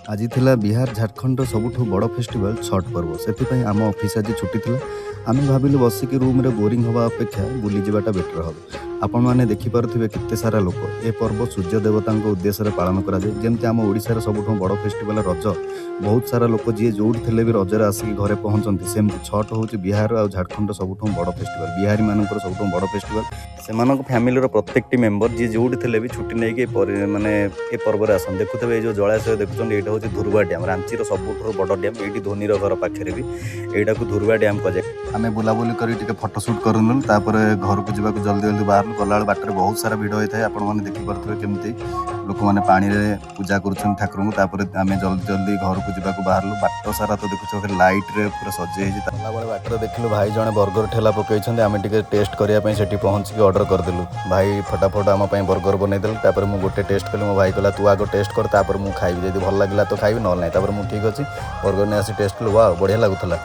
आज थिला बिहार झारखंड सबुठ बड़ फेस्टिवल छठ पर्व से आम ऑफिस आज छुट्टी थिला आम भाविलु बसिक रूम रे बोरिंग हवा अपेक्षा बुली जावाटा बेटर हम आपण मैंने देखिपे केते सारा लोक ए पर्व सूर्य देवता उद्देश्य पालन कराए जमती आम ओडिशार सबुठ बड़ फेस्टिवल रज बहुत सारा लोक जी जो थे भी रजरे आसिक घरे पहुँचती सेमती छठ हूँ बिहार और झारखंड सबुठ बड़ फेस्टिवल बिहारी मानकर सबुठ बड़ फेस्टिवल से फैमिली प्रत्येक मेम्बर जी जो थे भी छुट्टी नहीं माने ए पर्व आस देखुए ये जो जलाशय देखुं ये हूँ धुरुवा डैम रांचीर सबुठ बड़ डैम ये धोनीर घर पाखे भी यहाँ को धुरुवा डैम कहे आम बुलाबुली कर फटोशूट करूँ घर को जावाक जल्दी जल्दी बाहर गला बाटर बहुत सारा भिड़ होता है आपण मैंने देखिपे केमती लोक मैंने पानी रे पूजा कर ठाकुर को आम जल्दी जल्दी घर को जावाक बाहर बाट सारा तो देखुच लाइट रे पूरा सजे गला बाटर देखिलु भाई जड़े बर्गर ठेला पकई आम टेस्ट करने से पहुँचिक ऑर्डर करदेलु भाई फटाफट आम बर्गर बनईदेल मुझे गोटे टेस्ट कली मो भाई कहला तू आग टेस्ट कर मुझे खाइबी जब भल लगे तो खाइबी ना ना मुझे ठीक अच्छे बर्गर नहीं आसी टेस्ट कलु वाह बढ़िया लगुला।